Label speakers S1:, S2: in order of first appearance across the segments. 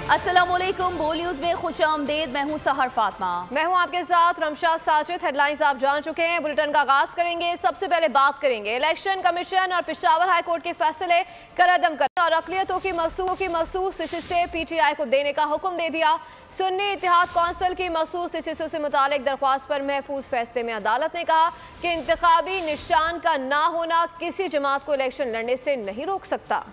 S1: अस्सलामुअलैकुम, बोल न्यूज़ में खुशामदीद। मैं हूं सहर फातिमा।
S2: मैं हूं आपके साथ रमशा साजिद। हेडलाइंस आप जान चुके हैं। बुलेटिन का आगाज करेंगे। सबसे पहले बात करेंगे इलेक्शन कमीशन और पेशावर हाई कोर्ट के फैसले कलअदम करने और अक़लियतों की मखसूस नशिस्तें PTI को देने का हुक्म दे दिया। सुन्नी इत्तेहाद कौंसिल की मखसूस नशिस्तों से मुतालिक दरख्वास्त पर महफूज फैसले में अदालत ने कहा कि इंतखाबी निशान का ना होना किसी जमात को इलेक्शन लड़ने से नहीं रोक सकता।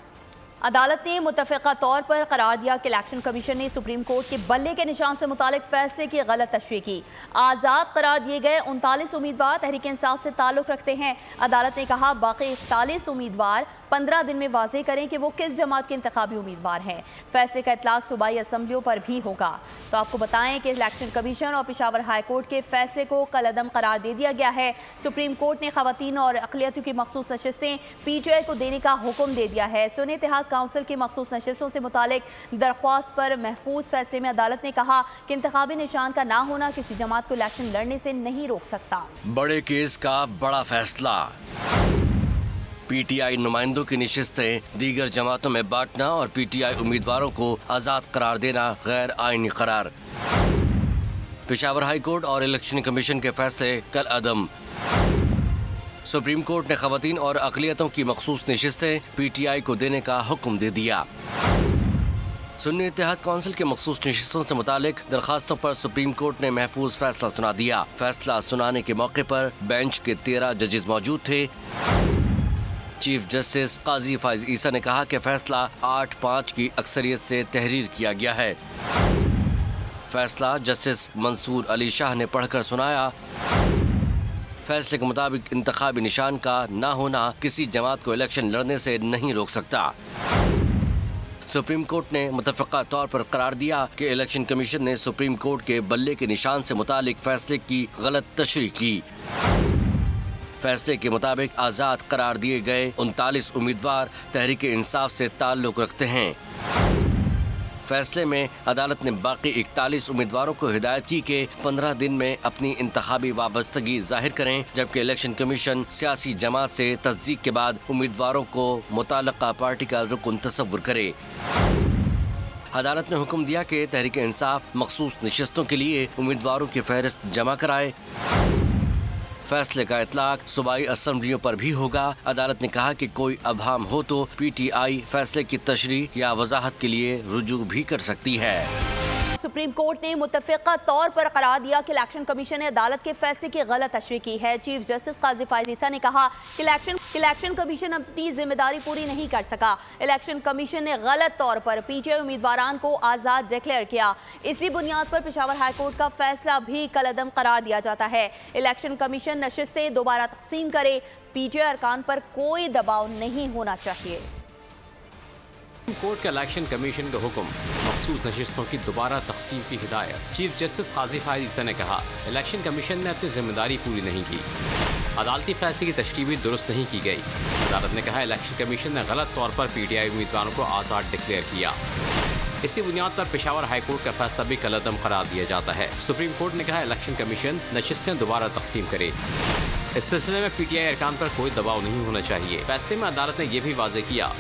S1: अदालत ने मुतफ़िक़ा तौर पर करार दिया कि इलेक्शन कमीशन ने सुप्रीम कोर्ट के बल्ले के निशान से मुतालिक फैसले की गलत तशरीह की। आज़ाद करार दिए गए 39 उम्मीदवार तहरीक इंसाफ से ताल्लुक़ रखते हैं। अदालत ने कहा बाकी 41 उम्मीदवार 15 दिन में वाज़ेह करें कि वो किस जमात के इंतखाबी उम्मीदवार हैं। फैसले का इतलाक सूबाई असम्बलियों पर भी होगा। तो आपको बताएं कि इलेक्शन कमीशन और पेशावर हाई कोर्ट के फैसले को कलअदम करार दे दिया गया है। सुप्रीम कोर्ट ने ख़वातीन और अक़लियतों की मखसूस नशिस्तें PTI को देने का हुक्म दे दिया है। सुन्नी इत्तेहाद काउंसिल की मखसूस नशिस्तों से मुतालिक दरख्वास्त पर महफूज फैसले में अदालत ने कहा कि इंतखाबी निशान का ना होना किसी जमात को इलेक्शन लड़ने से नहीं रोक सकता।
S3: बड़े केस का बड़ा फैसला। PTI नुमाइंदों की नशिस्तें दीगर जमातों में बांटना और PTI उम्मीदवारों को आज़ाद करार देना गैर आईनी करार। पेशावर हाई कोर्ट और इलेक्शन कमीशन के फैसले कल अदम। सुप्रीम कोर्ट ने ख़वातीन और अक़लियतों की मखसूस नशिस्तें PTI को देने का हुक्म दे दिया। सुन्नी इत्तेहाद कौंसिल के मखसूस नशिस्तों से मुतालिक दरखास्तों पर सुप्रीम कोर्ट ने महफूज फैसला सुना दिया। फैसला सुनाने के मौके पर बेंच के 13 जजेस मौजूद थे। चीफ जस्टिस काजी फाइज ईसा ने कहा कि फैसला 8-5 की अक्सरियत से तहरीर किया गया है। फैसला जस्टिस मंसूर अली शाह ने पढ़कर सुनाया। फैसले के मुताबिक इंतखाबी निशान का ना होना किसी जमात को इलेक्शन लड़ने से नहीं रोक सकता। सुप्रीम कोर्ट ने मुतफ़िक़ा तौर पर करार दिया कि इलेक्शन कमीशन ने सुप्रीम कोर्ट के बल्ले के निशान से मुतालिक फैसले की गलत तशरीह की। फैसले के मुताबिक आज़ाद करार दिए गए 39 उम्मीदवार तहरीक इंसाफ से ताल्लुक़ रखते हैं। फैसले में अदालत ने बाकी 41 उम्मीदवारों को हिदायत की कि 15 दिन में अपनी इंतखाबी वाबस्तगी जाहिर करें, जबकि इलेक्शन कमीशन सियासी जमात से तस्दीक के बाद उम्मीदवारों को मुताल्लिक़ा पार्टी का रुकन तस्वुर करे। अदालत ने हुक्म दिया कि तहरीक इंसाफ मखसूस नशिस्तों के लिए उम्मीदवारों की फहरिस्त जमा कराए। फैसले का इतलाक सूबाई असम्बलियों पर भी होगा। अदालत ने कहा कि कोई अबहम हो तो PTI फैसले की तशरीह या वजाहत के लिए रुजू भी कर सकती है।
S1: सुप्रीम कोर्ट ने मुतफ़िक़ा तौर पर करार दिया कि इलेक्शन कमीशन ने अदालत के फैसले की गलत तशरीह की है। चीफ जस्टिस काजी फाइज ईसा ने कहा कि इलेक्शन कमीशन अपनी जिम्मेदारी पूरी नहीं कर सका। इलेक्शन कमीशन ने गलत तौर पर PTI उम्मीदवारान को आज़ाद डिक्लेयर किया। इसी बुनियाद पर पेशावर हाई कोर्ट का फैसला भी कलअदम करार दिया जाता है। इलेक्शन कमीशन नशिस्तें दोबारा तकसीम करे, PTI अरकान पर कोई दबाव नहीं होना चाहिए।
S4: कोर्ट का इलेक्शन कमीशन का हुक्म, मखसूस नशिस्तों की दोबारा तकसीम की हिदायत। चीफ जस्टिस काजी फाइज ईसा ने कहा इलेक्शन कमीशन ने अपनी जिम्मेदारी पूरी नहीं की। अदालती फैसले की तशरीह भी दुरुस्त नहीं की गई। अदालत ने कहा इलेक्शन कमीशन ने गलत तौर पर PTI उम्मीदवारों को आज़ाद डिक्लेयर किया। इसी बुनियाद पर पेशावर हाई कोर्ट का फैसला भी कलअदम करार दिया जाता है। सुप्रीम कोर्ट ने कहा इलेक्शन कमीशन नशिस्तें दोबारा तकसीम करे। इस सिलसिले में PTI अरकान पर कोई दबाव नहीं होना चाहिए। फैसले में अदालत ने यह भी वाज़ेह किया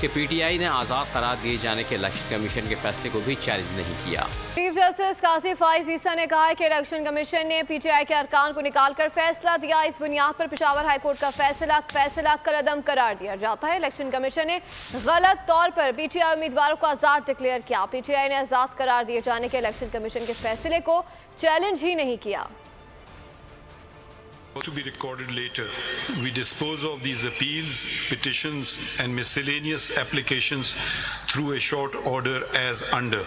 S4: कि PTI ने आज़ाद करार दिए जाने के इलेक्शन कमीशन के फैसले को भी चैलेंज नहीं किया।
S2: चीफ जस्टिस काजी फाइज ईसा ने कहा कि इलेक्शन कमीशन ने PTI के अरकान को निकालकर फैसला दिया। इस बुनियाद पर पेशावर हाई कोर्ट का फैसला कलअदम करार दिया जाता है। इलेक्शन कमीशन ने गलत तौर पर PTI उम्मीदवारों को आज़ाद डिक्लेयर किया। PTI ने आज़ाद करार दिए जाने के इलेक्शन कमीशन के फैसले को चैलेंज ही नहीं किया।
S5: To be recorded later, we dispose of these appeals, petitions and miscellaneous applications through a short order as under.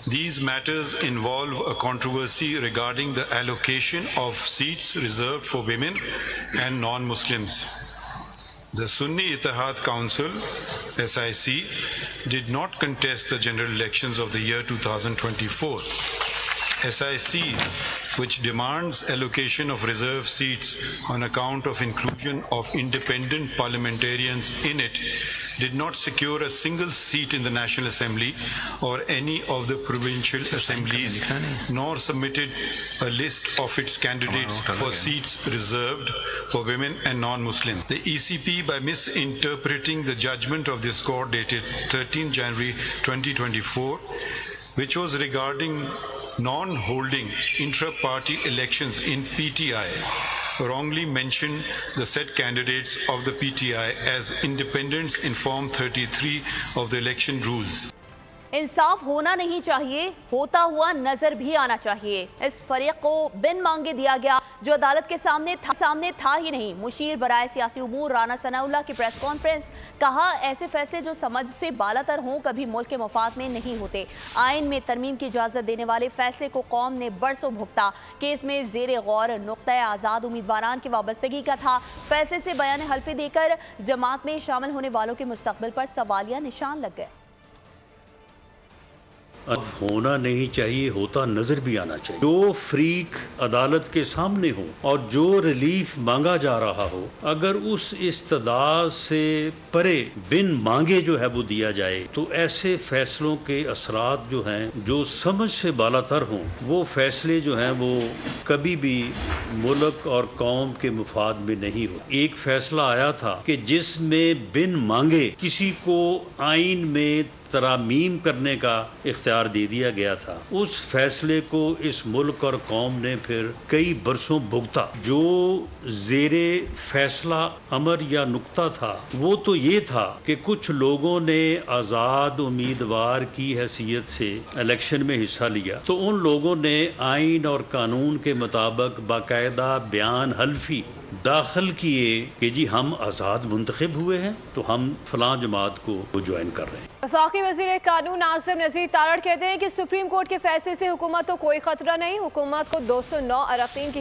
S5: These matters involve a controversy regarding the allocation of seats reserved for women and non-Muslims. The Sunni Ittehad Council, SIC, did not contest the general elections of the year 2024. SIC, which demands allocation of reserve seats on account of inclusion of independent parliamentarians in it, did not secure a single seat in the National Assembly or any of the provincial assemblies, nor submitted a list of its candidates for seats reserved for women and non-Muslims. The ECP, by misinterpreting the judgment of this court dated 13 January 2024, which was regarding non-holding intra-party elections in PTI, wrongly mentioned the said candidates of the PTI as independents in Form 33 of the election rules.
S1: इंसाफ होना नहीं चाहिए, होता हुआ नजर भी आना चाहिए। इस फरीक को बिन मांगे दिया गया जो अदालत के सामने था ही नहीं। मुशीर बराए सियासी उमूर राना सनाउल्लाह की प्रेस कॉन्फ्रेंस, कहा ऐसे फैसले जो समझ से बालातर हों कभी मुल्क के मफाद में नहीं होते। आइन में तरमीम की इजाज़त देने वाले फैसले को कौम ने बरसों भुगता। केस में ज़ेर गौर नुक्ता आज़ाद उम्मीदवारान की वाबस्तगी का था। फैसले से बयान हल्फी देकर जमात में शामिल होने वालों के मुस्तकबिल पर सवालिया निशान लग गए।
S6: अब होना नहीं चाहिए, होता नजर भी आना चाहिए। जो फ्रीक अदालत के सामने हो और जो रिलीफ मांगा जा रहा हो, अगर उस इस्तदा से परे बिन मांगे जो है वो दिया जाए, तो ऐसे फैसलों के असरात जो हैं, जो समझ से बालातर हों, वो फैसले जो हैं वो कभी भी मुल्क और कौम के मुफाद में नहीं हो। एक फैसला आया था कि जिसमें बिन मांगे किसी को आइन में तरामीम करने का इख्तियार दे दिया गया था, उस फैसले को इस मुल्क और कौम ने फिर कई बरसों भुगता। जो ज़ेरे फैसला अमर या नुक्ता था वो तो ये था कि कुछ लोगों ने आज़ाद उम्मीदवार की हैसियत से इलेक्शन में हिस्सा लिया, तो उन लोगों ने आइन और कानून के मुताबिक बाकायदा बयान हल्फी दाखिल किए कि जी हम आज़ाद मुंतखब हुए हैं, तो हम फलां जमात को ज्वाइन कर रहे हैं।
S2: वफाकी वज़ीर कानून आसिम नज़ीर तारड़ कहते हैं कि सुप्रीम कोर्ट के फैसले से हुकूमत को कोई खतरा नहीं, हुकूमत को 209 अरकान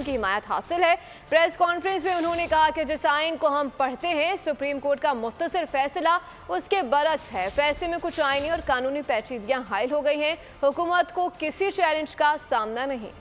S2: की हिमायत हासिल है। प्रेस कॉन्फ्रेंस में उन्होंने कहा कि जिस आइन को हम पढ़ते हैं, सुप्रीम कोर्ट का मुख्तसर फैसला उसके बरक्स है। फैसले में कुछ आइनी और कानूनी पेचीदगियां हायल हो गई हैं। हुकूमत को किसी चैलेंज का सामना नहीं।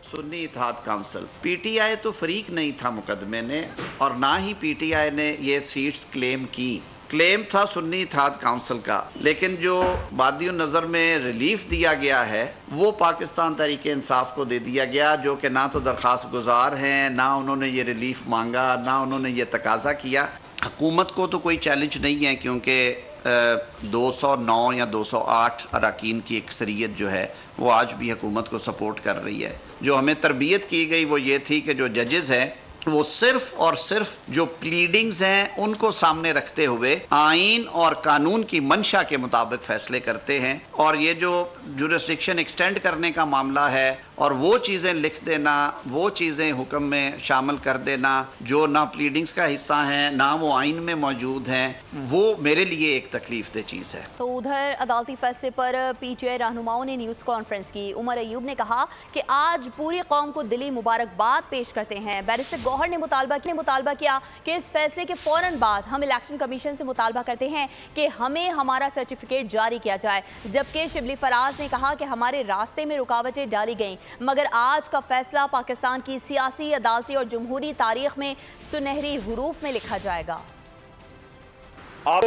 S7: सुन्नी इत्तेहाद काउंसिल, पीटीआई तो फरीक नहीं था मुकदमे ने, और ना ही पीटीआई ने ये सीट्स क्लेम की। क्लेम था सुन्नी इत्तेहाद काउंसिल का, लेकिन जो बादियो नज़र में रिलीफ दिया गया है वो पाकिस्तान तहरीक इंसाफ को दे दिया गया, जो कि ना तो दरख्वास्त गुजार हैं, ना उन्होंने ये रिलीफ मांगा, ना उन्होंने ये तकाजा किया। हुकूमत को तो कोई चैलेंज नहीं है, क्योंकि 209 या 208 अरकान की अक्सरियत जो है वो आज भी हुकूमत को सपोर्ट कर रही है। जो हमें तरबियत की गई वो ये थी कि जो जजेस हैं वो सिर्फ और सिर्फ जो प्लीडिंग्स हैं उनको सामने रखते हुए आइन और कानून की मंशा के मुताबिक फ़ैसले करते हैं, और ये जो जुरिस्डिक्शन एक्सटेंड करने का मामला है और वो चीज़ें लिख देना, वो चीज़ें हुक्म में शामिल कर देना जो ना प्लीडिंग्स का हिस्सा हैं ना वो आइन में मौजूद हैं, वो मेरे लिए एक तकलीफ दह चीज़ है।
S1: तो उधर अदालती फैसले पर पीटीआई रहनुमाओं ने न्यूज़ कॉन्फ्रेंस की। उमर अयूब ने कहा कि आज पूरी कौम को दिली मुबारकबाद पेश करते हैं। बैरिस्टर गौहर ने मुतालबा किया कि इस फैसले के फ़ौरन बाद हम इलेक्शन कमीशन से मुतालबा करते हैं कि हमें हमारा सर्टिफिकेट जारी किया जाए, जबकि शिबली फराज ने कहा कि हमारे रास्ते में रुकावटें डाली गईं, मगर आज का फैसला पाकिस्तान की सियासी, अदालती और जमहूरी तारीख में सुनहरी हुरूफ में लिखा जाएगा।
S8: आप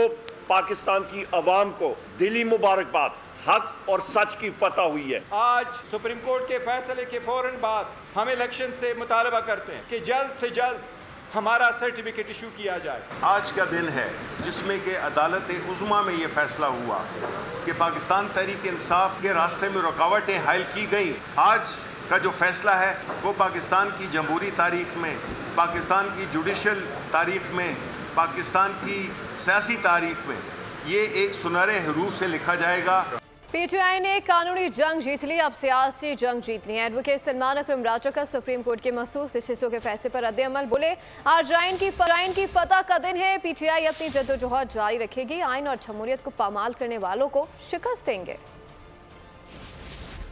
S8: पाकिस्तान की अवाम को दिली मुबारकबाद, हक और सच की फतह हुई है।
S9: आज सुप्रीम कोर्ट के फैसले के फौरन बाद हम इलेक्शन से मुतालबा करते हैं कि जल्द से जल्द हमारा सर्टिफिकेट इशू किया जाए।
S10: आज का दिन है जिसमें कि अदालत उज़्मा में ये फैसला हुआ कि पाकिस्तान तहरीक इंसाफ के रास्ते में रुकावटें हायल की गई। आज का जो फैसला है वो पाकिस्तान की जमहूरी तारीख में, पाकिस्तान की जुडिशल तारीख में, पाकिस्तान की सियासी तारीख में ये एक सुनहरे हरूफ से लिखा जाएगा।
S2: पीटीआई ने कानूनी जंग जीत ली, अब सियासी जंग जीत ली है। एडवोकेट सलमान अकरम राजा का सुप्रीम कोर्ट के मखसूस नशिस्तों के फैसले पर रद्द-ए-अमल, बोले आज आइन की फतह का दिन है। पीटीआई अपनी जद्दोजहद जारी रखेगी, आइन और जमहूरियत को पामाल करने वालों को शिकस्त देंगे।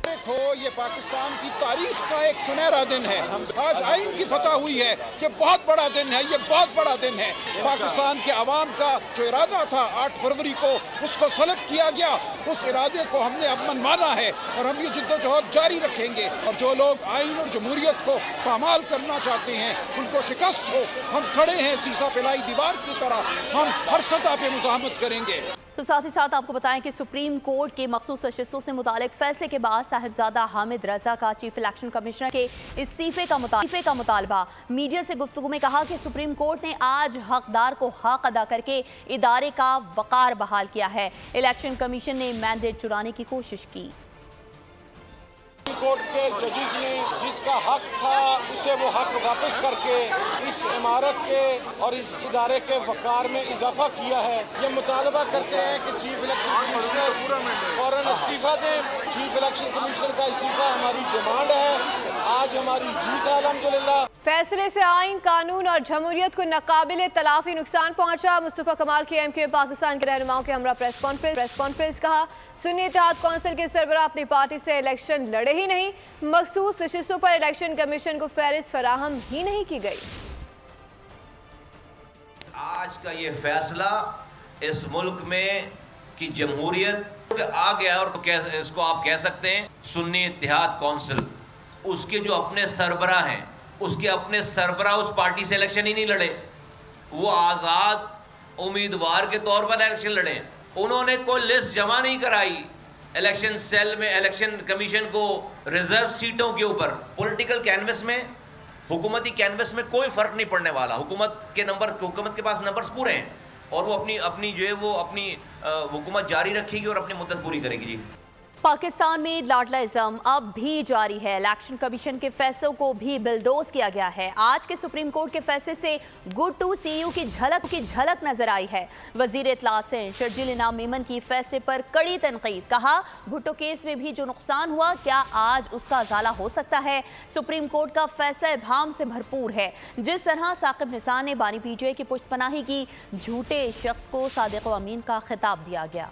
S11: देखो, ये पाकिस्तान की तारीख का एक सुनहरा दिन है। आज आइन की फतह हुई है। ये बहुत बड़ा दिन है, ये बहुत बड़ा दिन है। पाकिस्तान के अवाम का जो इरादा था 8 फरवरी को, उसको सलब किया गया। उस इरादे को हमने अब मनवाना है और हम ये जिद्दोजहद जारी रखेंगे। और जो लोग आइन और जमहूरियत को पामाल करना चाहते हैं, उनको शिकस्त हो। हम खड़े हैं सीसा पिलाई दीवार की तरह, हम हर सतह पे मुज़ाहमत करेंगे।
S1: तो साथ ही साथ आपको बताएं कि सुप्रीम कोर्ट के मखसूस नशिस्तों से मुतालिक फैसले के बाद साहिबजादा हामिद रजा का चीफ इलेक्शन कमिश्नर के इस्तीफे का मुतालबा। मीडिया से गुफ्तगू में कहा कि सुप्रीम कोर्ट ने आज हकदार को हक अदा करके इदारे का वकार बहाल किया है। इलेक्शन कमीशन ने मैंडेट चुराने की कोशिश की।
S11: कोर्ट के जजेस ने जिसका हक था उसे वो हक वापस करके इस इमारत के और इस इदारे के वकार में इजाफा किया है। ये मुतालबा करते हैं कि चीफ इलेक्शन कमिश्नर फौरन इस्तीफा दें। चीफ इलेक्शन कमिश्नर का इस्तीफा हमारी डिमांड है। आज हमारी जीत है अल्हम्दुलिल्लाह।
S2: फैसले से आइन, कानून और जमहूरियत को नाकाबिले तलाफी नुकसान पहुंचा। मुस्तफा कमाल की एमक्यू पाकिस्तान के रहनुमाओं के हमरा प्रेस कॉन्फ्रेंस कहा, सुन्नी इत्तेहाद कौंसिल के सरबराह अपनी पार्टी से इलेक्शन लड़े ही नहीं। मखसूस नशिस्तों पर इलेक्शन कमीशन को फहरिस्त फराहम ही नहीं की गई।
S12: आज का ये फैसला इस मुल्क में की जमहूरियत आ गया और तो इसको आप कह सकते हैं सुन्नी इत्तेहाद कौंसिल, उसके जो अपने सरबराह हैं, उसके अपने सरबराह उस पार्टी से इलेक्शन ही नहीं लड़े। वो आज़ाद उम्मीदवार के तौर पर इलेक्शन लड़े। उन्होंने कोई लिस्ट जमा नहीं कराई इलेक्शन सेल में, इलेक्शन कमीशन को रिजर्व सीटों के ऊपर। पॉलिटिकल कैनवस में, हुकूमती कैनवस में कोई फ़र्क नहीं पड़ने वाला। हुकूमत के पास नंबर्स पूरे हैं और वो अपनी जो है वो अपनी हुकूमत जारी रखेगी और अपनी मुद्दत पूरी करेगी। जी,
S1: पाकिस्तान में लाडलाइज्म अब भी जारी है। इलेक्शन कमीशन के फैसलों को भी बिलडोज किया गया है। आज के सुप्रीम कोर्ट के फैसले से गुड टू सी यू की झलक नजर आई है। वजीर इत्तलात सिंध शर्जील इनाम मेमन की फैसले पर कड़ी तनकीद। कहा, भुट्टो केस में भी जो नुकसान हुआ, क्या आज उसका अजाला हो सकता है? सुप्रीम कोर्ट का फैसला इब्हाम से भरपूर है। जिस तरह साकिब निसार ने बानी पीटीआई की पुष्टपनाही की, झूठे शख्स को सादिक व अमीन का खिताब दिया गया।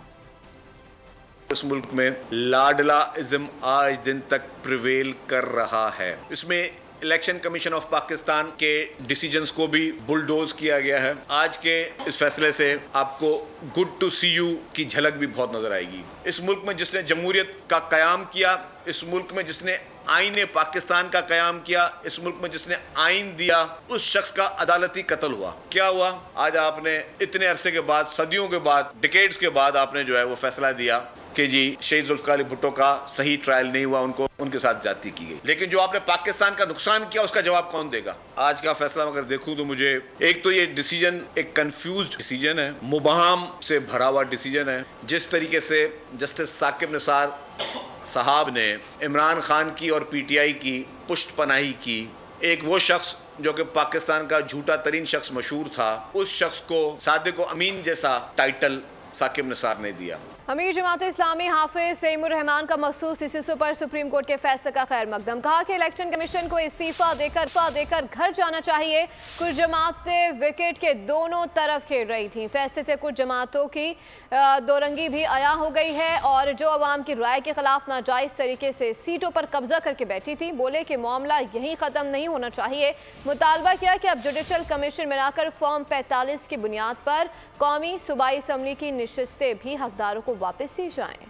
S13: इस मुल्क में लाडलाइज्म आज दिन तक प्रिवेल कर रहा है। इसमें इलेक्शन कमीशन ऑफ पाकिस्तान के डिसीजंस को भी बुलडोज किया गया है। आज के इस फैसले से आपको गुड टू सी यू की झलक भी बहुत नजर आएगी। इस मुल्क में जिसने जमहूरियत का कयाम किया, इस मुल्क में जिसने आईने पाकिस्तान का कयाम किया, इस मुल्क में जिसने आइन दिया, उस शख्स का अदालती कत्ल हुआ। क्या हुआ? आज आपने इतने अरसे के बाद, सदियों के बाद, डिकेड्स के बाद आपने जो है वो फैसला दिया कि जी शहीद जुल्फ़िकार अली भुट्टो का सही ट्रायल नहीं हुआ, उनके साथ ज्यादती की गई। लेकिन जो आपने पाकिस्तान का नुकसान किया, उसका जवाब कौन देगा? आज का फैसला अगर देखूं तो मुझे एक तो ये डिसीजन एक कंफ्यूज्ड डिसीजन है, मुबहम से भरा हुआ डिसीजन है। जिस तरीके से जस्टिस साकिब निसार साहब ने इमरान खान की और पीटीआई की पुष्टपनाही की, एक वो शख्स जो कि पाकिस्तान का झूठा तरीन शख्स मशहूर था, उस शख्स को सादिक व अमीन जैसा टाइटल साकिब निसार ने दिया।
S2: अमीर जमात इस्लामी हाफिज तैमूर रहमान का मखसूस नशिस्तों पर सुप्रीम कोर्ट के फैसले का खैर मकदम। कहा कि इलेक्शन कमीशन को इस्तीफा देकर घर जाना चाहिए। कुछ जमातें विकेट के दोनों तरफ खेल रही थी। फैसले से कुछ जमातों की दोरंगी भी आया हो गई है और जो अवाम की राय के खिलाफ नाजायज तरीके से सीटों पर कब्जा करके बैठी थी, बोले कि मामला यहीं ख़त्म नहीं होना चाहिए। मुतालबा किया कि अब जुडिशल कमीशन बनाकर फॉर्म 45 की बुनियाद पर कौमी सूबाई असम्बली की नशिस्तें भी हकदारों को वापस दी जाएं।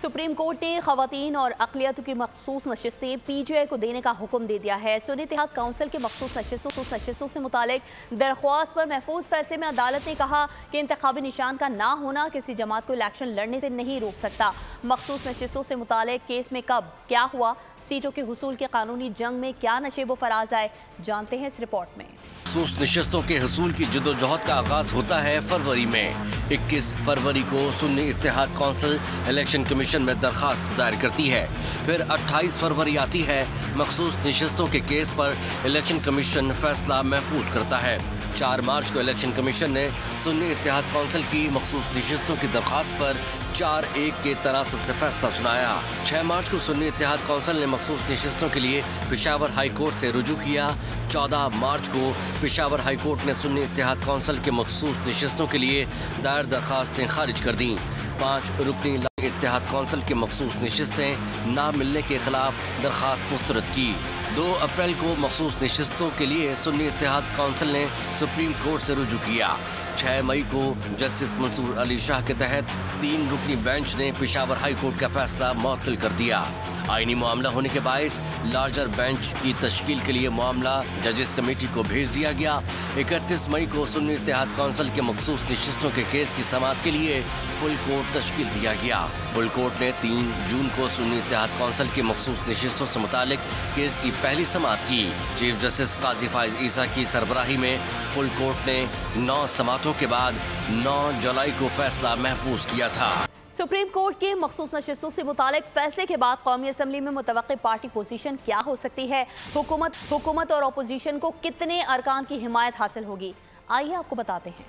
S1: सुप्रीम कोर्ट ने खवातीन और अक़लियतों की मखसूस नशिस्तें पीटीआई को देने का हुक्म दे दिया है। सुन्नी इत्तेहाद कौंसिल के मखसूस नशिस्तों से मुतालिक दरख्वास्त पर महफूज फैसले में अदालत ने कहा कि इंतखाबी निशान का ना होना किसी जमात को इलेक्शन लड़ने से नहीं रोक सकता। मखसूस नशिस्तों से मुतालिक केस में कब क्या हुआ, सीटों के हुसूल के कानूनी जंग में क्या नशेबो फराज आए, जानते हैं इस रिपोर्ट में।
S3: मखसूस नशिस्तों के हुसूल की जद्दोजहद का आगाज होता है फरवरी में। 21 फरवरी को सुन्नी इत्तेहाद कौंसिल इलेक्शन कमीशन में दरखास्त दायर करती है। फिर 28 फरवरी आती है। मखसूस नशिस्तों के केस पर इलेक्शन कमीशन फैसला महफूज करता है। 4 मार्च को इलेक्शन कमीशन ने सुन्नी इत्तेहाद कौंसिल की मखसूस नशिस्तों की दरखास्त पर 4-1 के तनासब से फैसला सुनाया। 6 मार्च को सुन्नी इत्तेहाद कौंसिल ने मखसूस नशिस्तों के लिए पेशावर हाई कोर्ट से रुजू किया। 14 मार्च को पेशावर हाई कोर्ट ने सुन्नी इत्तेहाद कौंसिल के मखसूस नशिस्तों के लिए दायर दरखास्तें खारिज कर दी। 5 रुकनी इत्तेहाद कौंसिल की मखसूस नशिस्तें ना मिलने के खिलाफ दरख्वास्त मुस्तरद की। 2 अप्रैल को मखसूस नशिस्तों के लिए सुन्नी इत्तेहाद कौंसिल ने सुप्रीम कोर्ट से रुजू किया। 6 मई को जस्टिस मंसूर अली शाह के तहत 3 रुकनी बेंच ने पेशावर हाई कोर्ट का फैसला मुअत्तल कर दिया। आईनी मामला होने के बायस लार्जर बेंच की तश्कील के लिए मामला जजेस कमेटी को भेज दिया गया। 31 मई को सुन्नी इत्तेहाद कौंसिल के मखसूस नशिस्तों के केस की समाअत के लिए फुल कोर्ट तश्कील दिया गया। फुल कोर्ट ने 3 जून को सुन्नी इत्तेहाद कौंसिल की मखसूस नशिस्तों से मुतालिक केस की पहली समाअत की। चीफ जस्टिस काजी फाइज ईसा की सरबराही में फुल कोर्ट ने 9 समाअतों के बाद 9 जुलाई को फैसला महफूज किया था।
S1: सुप्रीम कोर्ट के मखसूस नशिस्तों से मुतालिक फैसले के बाद कौमी असम्बली में मुतवक्की पार्टी पोजीशन क्या हो सकती है? हुकूमत और अपोजिशन को कितने अरकान की हिमायत हासिल होगी? आइए आपको बताते हैं।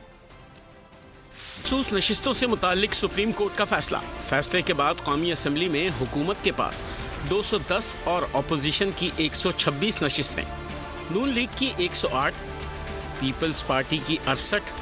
S14: मखसूस नशिस्तों से मुतालिक सुप्रीम कोर्ट का फैसले के बाद कौमी असम्बली में हुकूमत के पास 210 और अपोजिशन की 126 नशिस्तें, नून लीग की 108, पीपल्स पार्टी की 68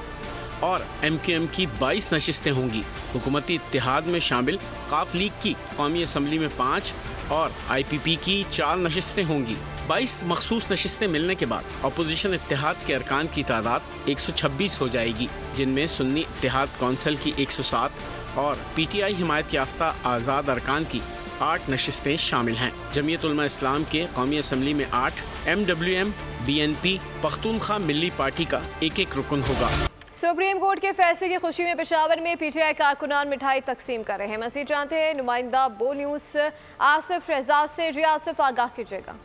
S14: और MQM की 22 नशिस्तें होंगी। हुकूमती इत्तेहाद में शामिल काफ लीग की कौमी असम्बली में 5 और IPP की 4 नशिस्तें होंगी। 22 मखसूस नशिस्तें मिलने के बाद अपोजिशन इत्तेहाद के अरकान की तादाद 126 हो जाएगी, जिनमें सुन्नी इत्तेहाद कौंसिल की 107 और PTI हिमायत याफ्ता आज़ाद अरकान की 8 नशिस्तें शामिल हैं। जमीयत उलमा इस्लाम के कौमी असम्बली में 8, MWM, BNP, पख्तूनख्वा मिल्ली पार्टी का एक रुकन होगा।
S2: सुप्रीम कोर्ट के फैसले की खुशी में पेशावर में PTI कारकुनान मिठाई तकसीम कर रहे हैं। मज़ीद जानते हैं नुमाइंदा बो न्यूज़ आसिफ शहजाद से। जी आसिफ, आगाह कीजिएगा।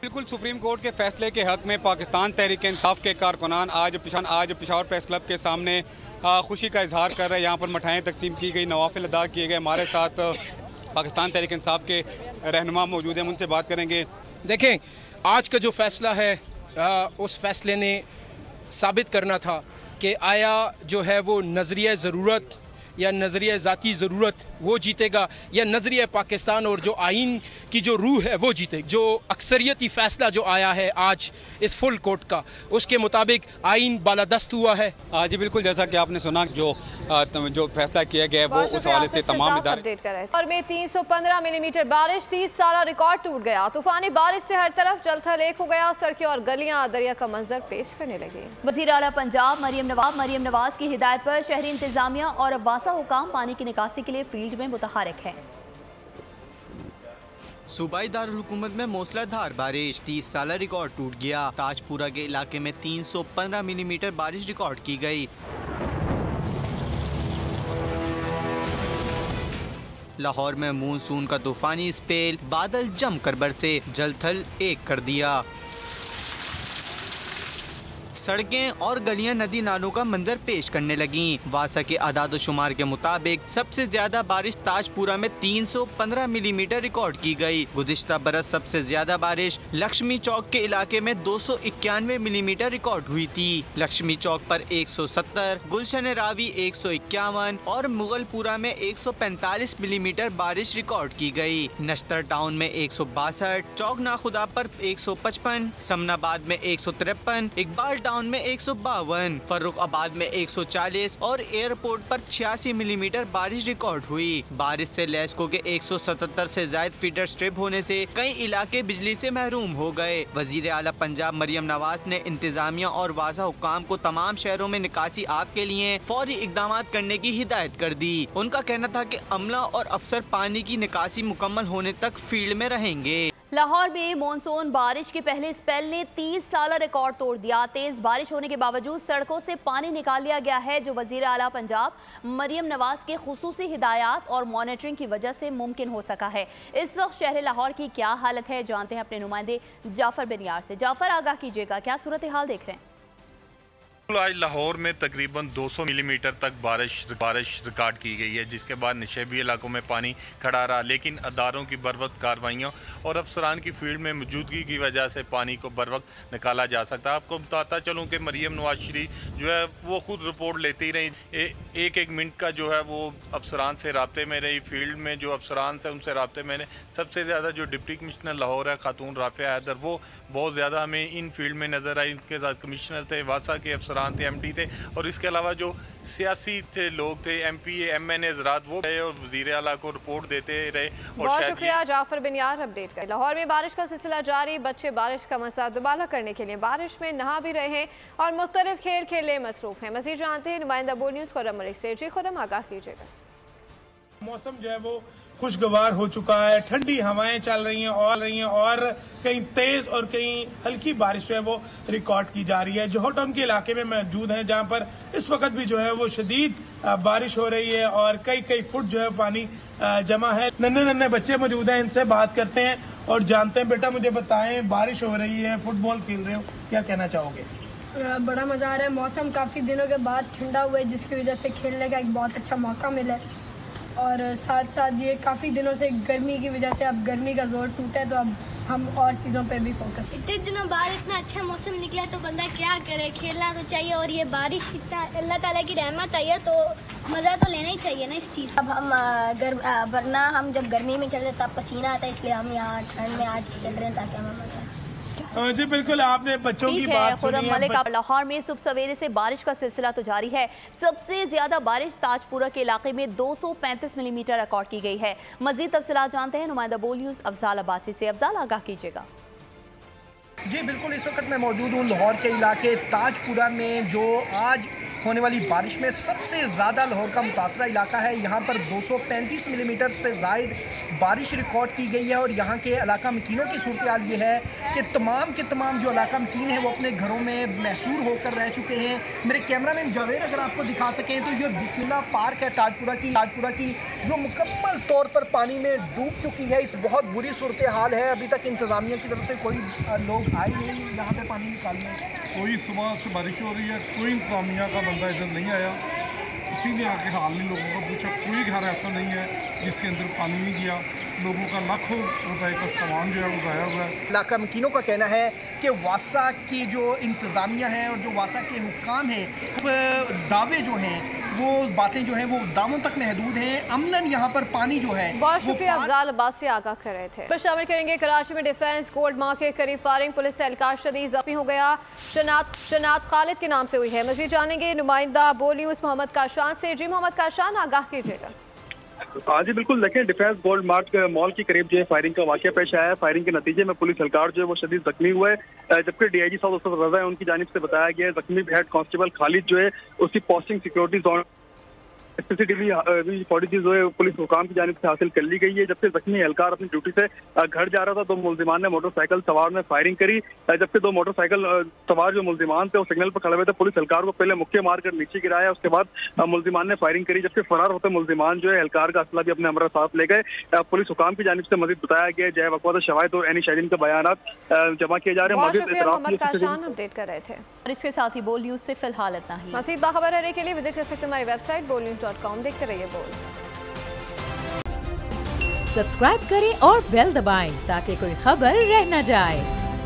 S15: बिल्कुल, सुप्रीम कोर्ट के फैसले के हक में पाकिस्तान तहरीक इंसाफ के कारकुनान आज पेशावर प्रेस क्लब के सामने खुशी का इजहार कर रहे हैं। यहाँ पर मिठाइयाँ तकसीम की गई, नवाफिल अदा किए गए। हमारे साथ पाकिस्तान तहरीक इंसाफ के रहनुमा मौजूद हैं, उनसे बात करेंगे।
S16: देखें, आज का जो फैसला है उस फैसले ने साबित करना था कि आया जो है वो नज़रिया ज़रूरत या नज़रिया ज़ाती ज़रूरत वो जीतेगा या नज़रिया पाकिस्तान और जो आइन की जो रूह है वो जीते। जो अक्सरियती फ़ैसला जो आया है आज इस फुल कोर्ट का, उसके मुताबिक आइन बालादस्त हुआ है।
S15: जी बिल्कुल, जैसा कि आपने सुना जो फैसला किया गया है वो उस हवाले से तमाम इदारे।
S2: और में 315 मिलीमीटर बारिश, 30 साल रिकॉर्ड टूट गया। तूफानी बारिश से हर तरफ जलथल एक हो गया, सड़कें और गलियां दरिया का मंजर पेश करने लगी।
S1: वज़ीर आला पंजाब मरियम नवाज की हिदायत पर शहरी इंतजामिया और हुकाम पानी की निकासी के लिए फील्ड में मुतहरिक है।
S17: सूबाई दारुल हुकूमत में मूसलाधार बारिश, 30 साल रिकॉर्ड टूट गया। ताजपुरा के इलाके में 315 मिलीमीटर बारिश रिकॉर्ड की गई। लाहौर में मानसून का तूफानी स्पेल, बादल जमकर बरसे, जलथल एक कर दिया। सड़कें और गलियां नदी नालों का मंजर पेश करने लगीं। वासा के आदाद शुमार के मुताबिक सबसे ज्यादा बारिश ताजपुरा में 315 मिलीमीटर रिकॉर्ड की गई। गुज़िश्ता बरस सबसे ज्यादा बारिश लक्ष्मी चौक के इलाके में 291 मिलीमीटर रिकॉर्ड हुई थी। लक्ष्मी चौक पर 170, गुलशन रावी 151 और मुगलपुरा में 145 मिलीमीटर बारिश रिकॉर्ड की गई। नश्तर टाउन में 162, चौक नाखुदा पर 155, समनाबाद में 153, इकबाल टाउन में 152, फर्रुखाबाद में 140 और एयरपोर्ट पर 86 मिलीमीटर बारिश रिकॉर्ड हुई। बारिश से लेस्को के 177 से ज्यादा फीडर स्ट्रिप होने से कई इलाके बिजली से महरूम हो गए। वजीर आला पंजाब मरियम नवाज ने इंतजामिया और वाज़ा हुकाम को तमाम शहरों में निकासी आप के लिए फौरी इकदाम करने की हिदायत कर दी। उनका कहना था कि अमला और अफसर पानी की निकासी मुकम्मल होने तक फील्ड में रहेंगे।
S1: लाहौर में मानसून बारिश के पहले स्पेल ने 30 साल रिकॉर्ड तोड़ दिया। तेज बारिश होने के बावजूद सड़कों से पानी निकाल लिया गया है, जो वजीर आला पंजाब मरियम नवाज के खुसूसी हिदायत और मॉनिटरिंग की वजह से मुमकिन हो सका है। इस वक्त शहर लाहौर की क्या हालत है, जानते हैं अपने नुमाइंदे जाफर बिन यार से। जाफर, आगाह कीजिएगा, क्या सूरत हाल देख रहे हैं?
S18: आज लाहौर में तकरीबन 200 मिलीमीटर तक बारिश रिकॉर्ड की गई है, जिसके बाद निशेबी इलाकों में पानी खड़ा रहा, लेकिन अदारों की बर वक्त कार्रवाइयों और अफसरान की फील्ड में मौजूदगी की वजह से पानी को बर वक्त निकाला जा सकता है। आपको बताता चलूँ कि मरियम नवाज शरीफ जो है वो खुद रिपोर्ट लेती रही, एक मिनट का जो है वो अफसरान से रब्ते में रही। फील्ड में जो अफसरान थे उनसे रब्ते में सबसे ज़्यादा जो डिप्टी कमिश्नर लाहौर है खातून राफिया हैदर, वो बहुत ज़्यादा हमें इन फील्ड में नज़र आई। उनके साथ कमिश्नर थे, वासा के अफसर अफसरान थे, MD थे, और इसके अलावा जो सियासी थे लोग थे, MP MNA हज़रात, वो गए और वज़ीर आला को रिपोर्ट देते रहे। और
S2: बहुत शुक्रिया जाफर बिन यार अपडेट कर। लाहौर में बारिश का सिलसिला जारी, बच्चे बारिश का मजा दोबारा करने के लिए बारिश में नहा भी रहे हैं और मुख्तलिफ खेल खेलने मसरूफ हैं। मज़ीद जानते हैं नुमाइंदा बोल न्यूज़ खुर्रम मलिक से। जी खुर्रम, आगाह कीजिएगा।
S19: मौसम जो है वो खुशगवार हो चुका है, ठंडी हवाएं चल रही हैं और कहीं तेज और कहीं हल्की बारिश जो है वो रिकॉर्ड की जा रही है। जोहर टाउन के इलाके में मौजूद हैं जहां पर इस वक्त भी जो है वो शदीद बारिश हो रही है और कई फुट जो है पानी जमा है। नन्हे बच्चे मौजूद हैं, इनसे बात करते हैं और जानते हैं। बेटा मुझे बताएं, बारिश हो रही है, फुटबॉल खेल रहे हो, क्या कहना चाहोगे?
S20: बड़ा मजा आ रहा है, मौसम काफ़ी दिनों के बाद ठंडा हुआ है जिसकी वजह से खेलने का एक बहुत अच्छा मौका मिला है और साथ साथ ये काफ़ी दिनों से गर्मी की वजह से अब गर्मी का जोर टूटा है तो अब हम और चीज़ों पे भी फोकस।
S21: इतने दिनों बाद इतना अच्छा मौसम निकला तो बंदा क्या करे, खेलना तो चाहिए और ये बारिश इतना अल्लाह ताला की रहमत आई है तो मज़ा तो लेना ही चाहिए ना इस चीज़।
S22: अब हम वरना हम जब गर्मी में खेल रहे तब पसीना आता है, इसलिए हम यहाँ ठंड में आज खेल रहे हैं ताकि हमें मजा आए।
S19: जी बिल्कुल, आपने बच्चों की बात सुनी है।
S1: लाहौर में सुबह सवेरे से बारिश का सिलसिला तो जारी है। सबसे ज्यादा बारिश ताजपुरा के इलाके में 235 मिलीमीटर रिकॉर्ड की गई है। मजीद तफसीलात जानते हैं नुमाइंदा बोल न्यूज़ अफजाल अब्बासी से। अफजाल, आगाह कीजिएगा।
S23: जी बिल्कुल, इस वक्त मैं मौजूद हूँ लाहौर के इलाके ताजपुरा में, जो आज होने वाली बारिश में सबसे ज़्यादा लाहौर का मुतासरा इलाका है। यहाँ पर 235 मिलीमीटर से ज़ायद बारिश रिकॉर्ड की गई है और यहाँ के इलाका मकीनों की सूरत हाल ये है कि तमाम जो इलाका मकीन है वो अपने घरों में महसूर होकर रह चुके हैं। मेरे कैमरामैन जावेद अगर आपको दिखा सकें तो ये बिस्मिल्लाह पार्क है ताजपुरा की जो मुकम्मल तौर पर पानी में डूब चुकी है। इस बहुत बुरी सूरत हाल है, अभी तक इंतज़ामिया की तरफ से कोई लोग आए नहीं यहाँ पर पानी निकालने।
S24: कोई सुबह से बारिश हो रही है, कोई इंतज़ामिया का बंदा इधर नहीं आया, किसी ने आके हाल नहीं लोगों को पूछा। कोई घर ऐसा नहीं है जिसके अंदर पानी नहीं गया। लोगों का लाखों रुपए का सामान जो है वो गाया हुआ है।
S23: इलाका मकीनों का कहना है कि वासा की जो इंतज़ामिया है और जो वासा के हुक्काम हैं, दावे जो हैं वो बातें जो हैं वो दावों तक महदूद हैं। अमलन यहाँ पर पानी जो है।
S2: बहुत शुक्रिया अफजाल अब्बास से आगाह कर रहे थे। शामिल करेंगे कराची में डिफेंस गोल्ड मार्क के करीब फायरिंग, पुलिस एहलकार शदीद जख्मी हो गया। शनात खालिद के नाम से हुई है। मज़ीद जानेंगे नुमाइंदा बोल न्यूज़ मोहम्मद काशान से। जी मोहम्मद काशान, आगाह कीजिएगा।
S25: हाँ जी बिल्कुल, देखें डिफेंस गोल्ड मार्क मॉल के करीब जो है फायरिंग का वाक़या पेश आया है। फायरिंग के नतीजे में पुलिस एहलकार जो है वो शदीद जख्मी हुआ है, जबकि DIG साउथ उसद रजा है उनकी जानिब से बताया गया है जख्मी हेड कांस्टेबल खालिद जो है उसकी पोस्टिंग सिक्योरिटी जोन पॉलिसी जो है पुलिस हुकाम की जानिब से हासिल कर ली गई है। जबकि जख्मी एहलकार अपनी ड्यूटी से घर जा रहा था, 2 मुल्जिमान ने मोटरसाइकिल सवार ने फायरिंग करी, जबकि 2 मोटरसाइकिल सवार जो मुल्जिमान थे वो सिग्नल पर खड़े हुए थे। पुलिस एहलकार को पहले मुक्के मारकर नीचे गिराया, उसके बाद मुल्जिमान ने फायरिंग करी, जबकि फरार होते मुल्जिमान जो है एहलकार का असला भी अपने हमरा साथ ले गए। पुलिस हुकाम की जानिब से मजीद बताया गया जय वक़्त शवाहिद और एनी शाहिदीन के बयान जमा किए जा रहे हैं।
S2: अपडेट कर रहे थे
S1: और इसके साथ ही बोल न्यूज़ से फिलहाल इतना ही।
S2: मज़ीद बाखबर रहने के लिए विजिट कर सकते हैं हमारी वेबसाइट bolnews.com। देखते रहिए बोल।
S26: सब्सक्राइब करें और बेल दबाएं ताकि कोई खबर रह न जाए।